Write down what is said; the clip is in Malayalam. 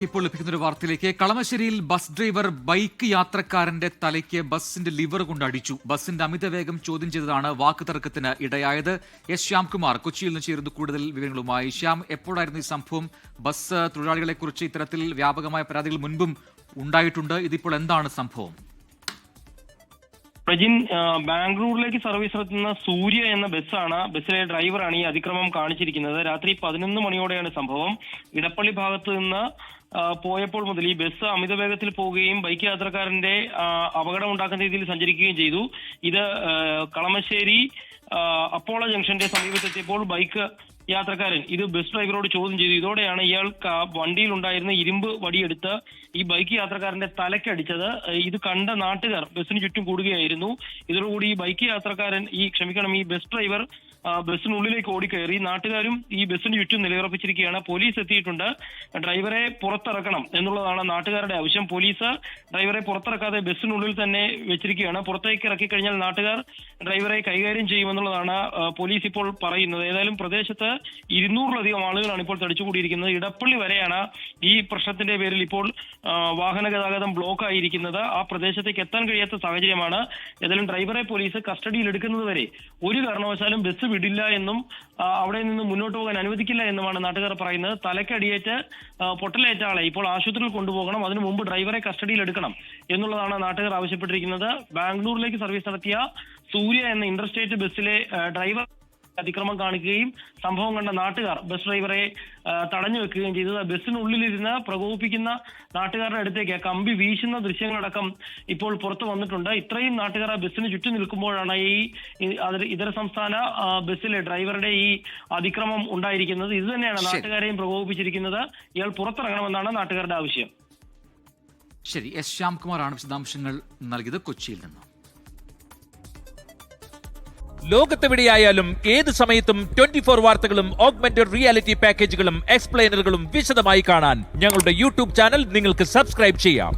ഇപ്പോൾ ലഭിക്കുന്ന ഒരു വാർത്തയിലേക്ക്. കളമശ്ശേരിയിൽ ബസ് ഡ്രൈവർ ബൈക്ക് യാത്രക്കാരന്റെ തലയ്ക്ക് ബസിന്റെ ലിവർ കൊണ്ട് അടിച്ചു. ബസിന്റെ അമിതവേഗം ചോദ്യം ചെയ്തതാണ് വാക്കുതർക്കത്തിന് ഇടയായത്. എസ് ശ്യാംകുമാർ കൊച്ചിയിൽ നിന്ന് ചേരുന്നു കൂടുതൽ വിവരങ്ങളുമായി. ശ്യാം, എപ്പോഴായിരുന്നു ഈ സംഭവം? ബസ് തൊഴിലാളികളെ കുറിച്ച് ഇത്തരത്തിൽ വ്യാപകമായ പരാതികൾ മുൻപും ഉണ്ടായിട്ടുണ്ട്. ഇതിപ്പോൾ എന്താണ് സംഭവം? പ്രജിൻ, ബാംഗ്ലൂരിലേക്ക് സർവീസ് നടത്തുന്ന സൂര്യ എന്ന ബസ്സാണ്. ബസ്സിലെ ഡ്രൈവറാണ് ഈ അതിക്രമം കാണിച്ചിരിക്കുന്നത്. രാത്രി 11 മണിയോടെയാണ് സംഭവം. ഇടപ്പള്ളി ഭാഗത്ത് നിന്ന് പോയപ്പോൾ മുതൽ ഈ ബസ് അമിത വേഗത്തിൽ പോവുകയും ബൈക്ക് യാത്രക്കാരന്റെ അപകടമുണ്ടാക്കുന്ന രീതിയിൽ സഞ്ചരിക്കുകയും ചെയ്തു. ഇത് കളമശ്ശേരി അപ്പോളോ ജംഗ്ഷന്റെ സമീപത്തെത്തിയപ്പോൾ ബൈക്ക് യാത്രക്കാരൻ ഇത് ബസ് ഡ്രൈവറോട് ചോദ്യം ചെയ്തു. ഇതോടെയാണ് ഇയാൾ വണ്ടിയിൽ ഉണ്ടായിരുന്ന ഇരുമ്പ് വടിയെടുത്ത് ഈ ബൈക്ക് യാത്രക്കാരന്റെ തലക്കടിച്ചത്. ഇത് കണ്ട നാട്ടുകാർ ബസ്സിന് ചുറ്റും കൂടുകയായിരുന്നു. ഇതോടുകൂടി ഈ ബൈക്ക് യാത്രക്കാരൻ ഈ ബസ് ഡ്രൈവർ ബസ്സിനുള്ളിലേക്ക് ഓടിക്കയറി. നാട്ടുകാരും ഈ ബസ്സിന് ചുറ്റും നിലയുറപ്പിച്ചിരിക്കുകയാണ്. പോലീസ് എത്തിയിട്ടുണ്ട്. ഡ്രൈവറെ പുറത്തിറക്കണം എന്നുള്ളതാണ് നാട്ടുകാരുടെ ആവശ്യം. പോലീസ് ഡ്രൈവറെ പുറത്തിറക്കാതെ ബസ്സിനുള്ളിൽ തന്നെ വെച്ചിരിക്കുകയാണ്. പുറത്തേക്ക് ഇറക്കി കഴിഞ്ഞാൽ നാട്ടുകാർ ഡ്രൈവറെ കൈകാര്യം ചെയ്യുമെന്നുള്ളതാണ് പോലീസ് ഇപ്പോൾ പറയുന്നത്. ഏതായാലും പ്രദേശത്ത് 200-ലധികം ആളുകളാണ് ഇപ്പോൾ തടിച്ചുകൂടിയിരിക്കുന്നത്. ഇടപ്പള്ളി വരെയാണ് ഈ പ്രശ്നത്തിന്റെ പേരിൽ ഇപ്പോൾ വാഹന ഗതാഗതം ബ്ലോക്ക് ആയിരിക്കുന്നത്. ആ പ്രദേശത്തേക്ക് എത്താൻ കഴിയാത്ത സാഹചര്യമാണ്. ഏതായാലും ഡ്രൈവറെ പോലീസ് കസ്റ്റഡിയിൽ എടുക്കുന്നത് വരെ ഒരു കാരണവശാലും ബസ് വിടില്ല എന്നും അവിടെ നിന്ന് മുന്നോട്ട് പോകാൻ അനുവദിക്കില്ല എന്നുമാണ് നാട്ടുകാർ പറയുന്നത്. തലക്കടിയേറ്റ് പൊട്ടലേറ്റ ആളെ ഇപ്പോൾ ആശുപത്രിയിൽ കൊണ്ടുപോകണം. അതിനു മുമ്പ് ഡ്രൈവറെ കസ്റ്റഡിയിൽ എടുക്കണം എന്നുള്ളതാണ് നാട്ടുകാർ ആവശ്യപ്പെട്ടിരിക്കുന്നത്. ബാംഗ്ലൂരിലേക്ക് സർവീസ് നടത്തിയ സൂര്യ എന്ന ഇന്റർസ്റ്റേറ്റ് ബസ്സിലെ ഡ്രൈവർ അതിക്രമം കാണിക്കുകയും സംഭവം കണ്ട നാട്ടുകാർ ബസ് ഡ്രൈവറെ തടഞ്ഞു വെക്കുകയും ചെയ്തത്. ബസ്സിനുള്ളിലിരുന്ന് പ്രകോപിപ്പിക്കുന്ന നാട്ടുകാരുടെ അടുത്തേക്ക് കമ്പി വീശുന്ന ദൃശ്യങ്ങളടക്കം ഇപ്പോൾ പുറത്തു വന്നിട്ടുണ്ട്. ഇത്രയും നാട്ടുകാർ ആ ബസ്സിന് ചുറ്റും നിൽക്കുമ്പോഴാണ് ഈ ഇതര സംസ്ഥാന ബസ്സിലെ ഡ്രൈവറുടെ ഈ അതിക്രമം ഉണ്ടായിരിക്കുന്നത്. ഇത് തന്നെയാണ് നാട്ടുകാരെയും പ്രകോപിപ്പിച്ചിരിക്കുന്നത്. ഇയാൾ പുറത്തിറങ്ങണമെന്നാണ് നാട്ടുകാരുടെ ആവശ്യം. ശരി, എസ് ശ്യാംകുമാറാണ് വിശദാംശങ്ങൾ നൽകിയത് കൊച്ചിയിൽ നിന്ന്. ലോകത്തെവിടെയായാലും ഏത് സമയത്തും 24 വാർത്തകളും ഓഗ്മെന്റഡ് റിയാലിറ്റി പാക്കേജുകളും എക്സ്പ്ലെയിനറുകളും വിശദമായി കാണാൻ ഞങ്ങളുടെ യൂട്യൂബ് ചാനൽ നിങ്ങൾക്ക് സബ്സ്ക്രൈബ് ചെയ്യാം.